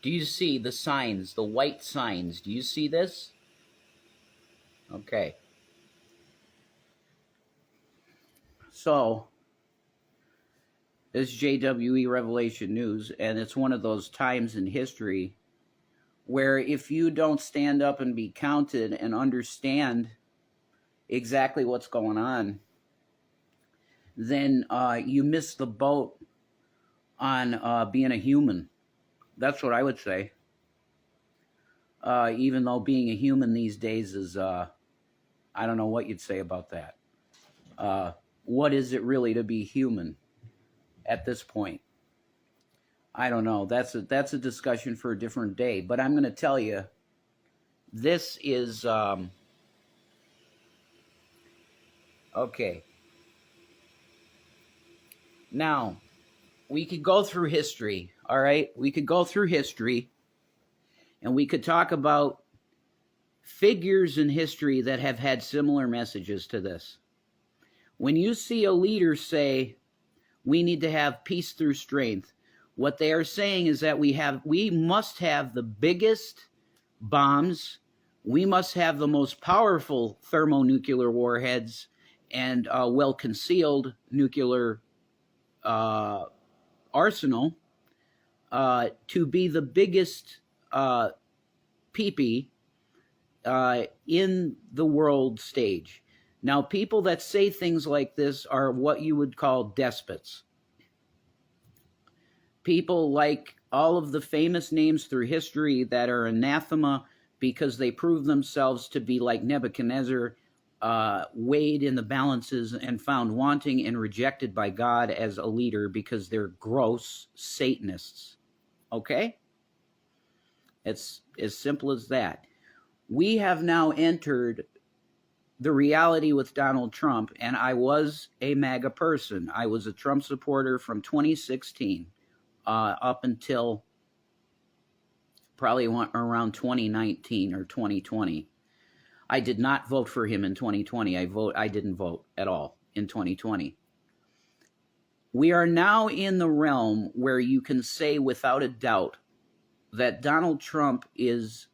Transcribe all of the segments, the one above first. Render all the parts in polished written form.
Do you see the signs, the white signs? Do you see this? Okay. So, it's JWE Revelation News, and it's one of those times in history where if you don't stand up and be counted and understand exactly what's going on, then you miss the boat on being a human. That's what I would say. Even though being a human these days is, I don't know what you'd say about that. What is it really to be human at this point? I don't know. That's a discussion for a different day. But I'm going to tell you, this is okay. Now, we could go through history. All right, we could go through history, and we could talk about figures in history that have had similar messages to this. When you see a leader say, we need to have peace through strength, what they are saying is that we must have the biggest bombs, we must have the most powerful thermonuclear warheads and well-concealed nuclear arsenal to be the biggest peepee in the world stage. Now, people that say things like this are what you would call despots. People like all of the famous names through history that are anathema because they prove themselves to be like Nebuchadnezzar, weighed in the balances and found wanting and rejected by God as a leader because they're gross Satanists. Okay? It's as simple as that. We have now entered the reality with Donald Trump, and I was a MAGA person. I was a Trump supporter from 2016 up until probably around 2019 or 2020. I did not vote for him in 2020. I didn't vote at all in 2020. We are now in the realm where you can say without a doubt that Donald Trump is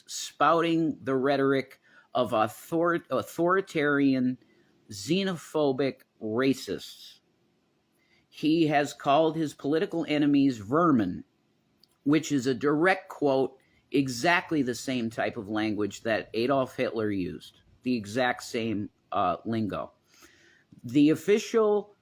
spouting the rhetoric of authoritarian, xenophobic racists. He has called his political enemies vermin, which is a direct quote, exactly the same type of language that Adolf Hitler used, the exact same lingo. The official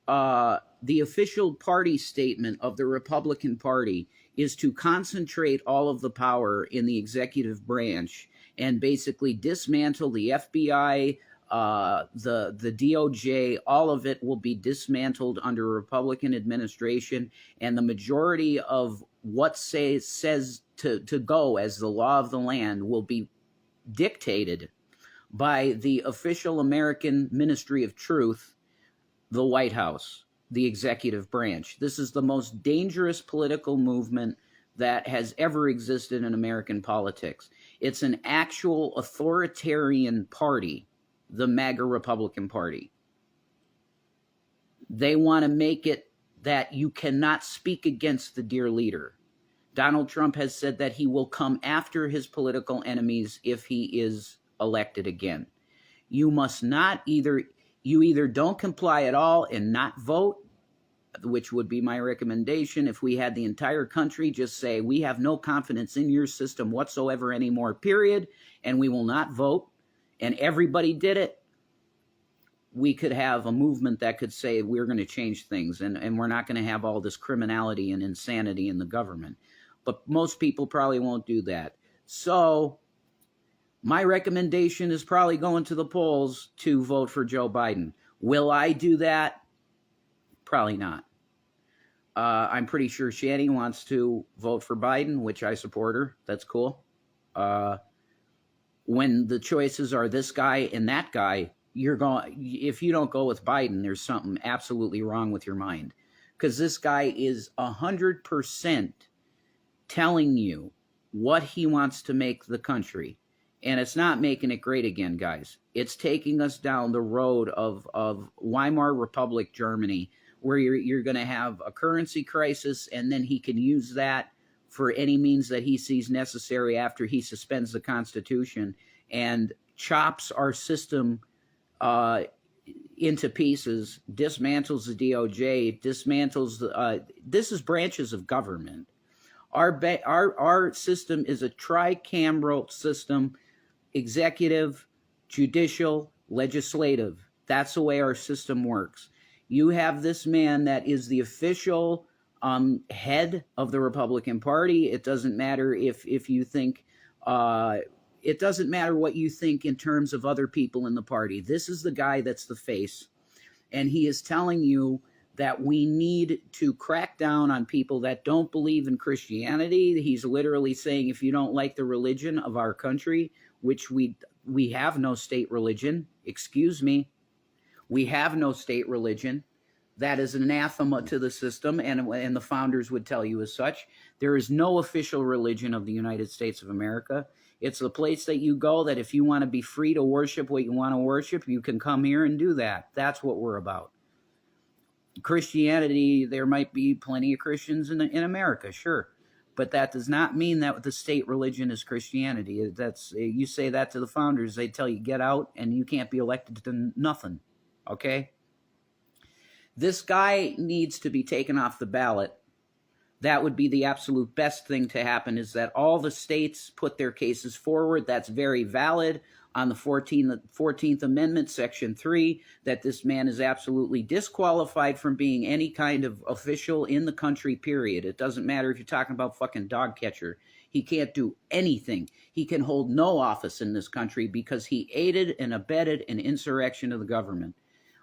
party statement of the Republican Party is to concentrate all of the power in the executive branch and basically dismantle the FBI, the DOJ. All of it will be dismantled under a Republican administration, and the majority of what says to go as the law of the land will be dictated by the official American Ministry of Truth, the White House, the executive branch. This is the most dangerous political movement that has ever existed in American politics. It's an actual authoritarian party, the MAGA Republican Party. They want to make it that you cannot speak against the dear leader. Donald Trump has said that he will come after his political enemies if he is elected again. You must not you either don't comply at all and not vote, which would be my recommendation if we had the entire country just say, we have no confidence in your system whatsoever anymore, period, and we will not vote, and everybody did it, we could have a movement that could say we're going to change things, and we're not going to have all this criminality and insanity in the government. But most people probably won't do that. So my recommendation is probably going to the polls to vote for Joe Biden. Will I do that? Probably not. I'm pretty sure Shani wants to vote for Biden, which I support her. That's cool. When the choices are this guy and that guy, if you don't go with Biden, there's something absolutely wrong with your mind. Because this guy is 100% telling you what he wants to make the country. And it's not making it great again, guys. It's taking us down the road of Weimar Republic Germany, where you're going to have a currency crisis, and then he can use that for any means that he sees necessary after he suspends the Constitution and chops our system into pieces, dismantles the DOJ, dismantles the, this is branches of government. Our system is a tricameral system, executive, judicial, legislative. That's the way our system works. You have this man that is the official head of the Republican Party. It doesn't matter if you think, it doesn't matter what you think in terms of other people in the party. This is the guy that's the face. And he is telling you that we need to crack down on people that don't believe in Christianity. He's literally saying, if you don't like the religion of our country, which we have no state religion, excuse me, we have no state religion. That is anathema to the system, and the founders would tell you as such. There is no official religion of the United States of America. It's the place that you go that if you want to be free to worship what you want to worship, you can come here and do that. That's what we're about. Christianity, there might be plenty of Christians in America, sure. But that does not mean that the state religion is Christianity. That's, you say that to the founders, they tell you get out and you can't be elected to nothing, okay? This guy needs to be taken off the ballot. That would be the absolute best thing to happen, is that all the states put their cases forward. That's very valid on the 14th Amendment, Section 3, that this man is absolutely disqualified from being any kind of official in the country, period. It doesn't matter if you're talking about fucking dog catcher. He can't do anything. He can hold no office in this country because he aided and abetted an insurrection of the government.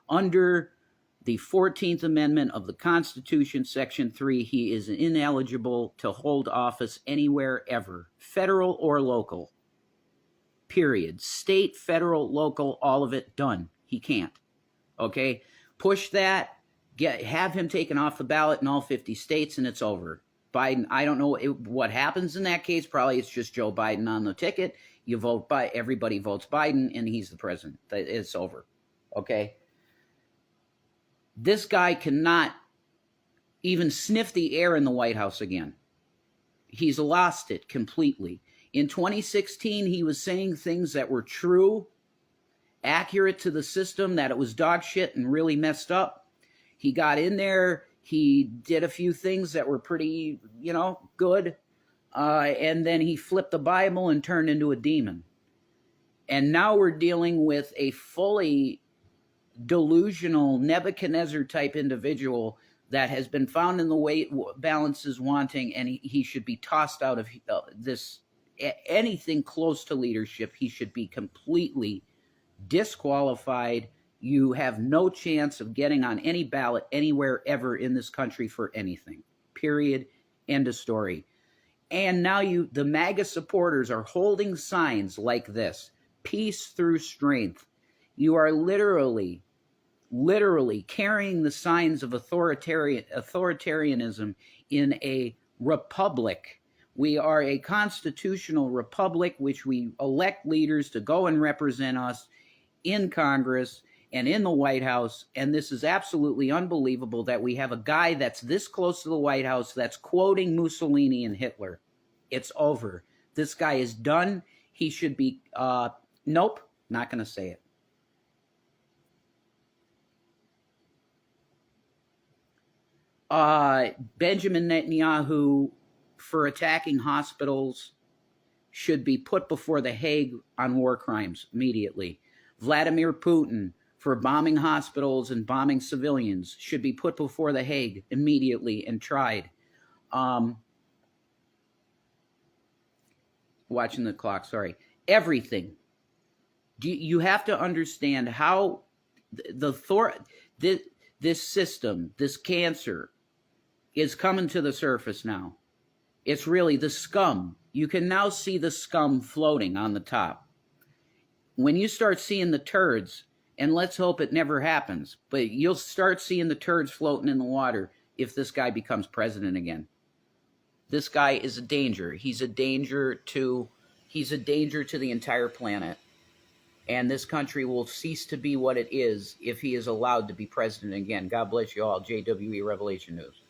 Under the 14th Amendment of the Constitution, Section 3, he is ineligible to hold office anywhere ever, federal or local. Period. State, federal, local, all of it, done. He can't. Okay? Push that, have him taken off the ballot in all 50 states, and it's over. Biden, I don't know what happens in that case. Probably it's just Joe Biden on the ticket. You vote by, everybody votes Biden, and he's the president. It's over. Okay? This guy cannot even sniff the air in the White House again. He's lost it completely. In 2016, he was saying things that were true, accurate to the system, that it was dog shit and really messed up. He got in there. He did a few things that were pretty, good. And then he flipped the Bible and turned into a demon. And now we're dealing with a fully delusional Nebuchadnezzar-type individual that has been found in the weight balances wanting, and he should be tossed out of this. Anything close to leadership, he should be completely disqualified. You have no chance of getting on any ballot anywhere ever in this country for anything. Period. End of story. And now the MAGA supporters are holding signs like this: peace through strength. You are literally carrying the signs of authoritarianism in a republic. We are a constitutional republic, which we elect leaders to go and represent us in Congress and in the White House. And this is absolutely unbelievable that we have a guy that's this close to the White House that's quoting Mussolini and Hitler. It's over. This guy is done. He should be, nope, not going to say it. Benjamin Netanyahu, for attacking hospitals, should be put before the Hague on war crimes immediately. Vladimir Putin, for bombing hospitals and bombing civilians, should be put before the Hague immediately and tried. Watching the clock, sorry. Everything. You have to understand how this system, this cancer, is coming to the surface now. It's really the scum. You can now see the scum floating on the top. When you start seeing the turds, and let's hope it never happens, but you'll start seeing the turds floating in the water if this guy becomes president again. This guy is a danger. He's a danger to the entire planet. And this country will cease to be what it is if he is allowed to be president again. God bless you all. JWE Revelation News.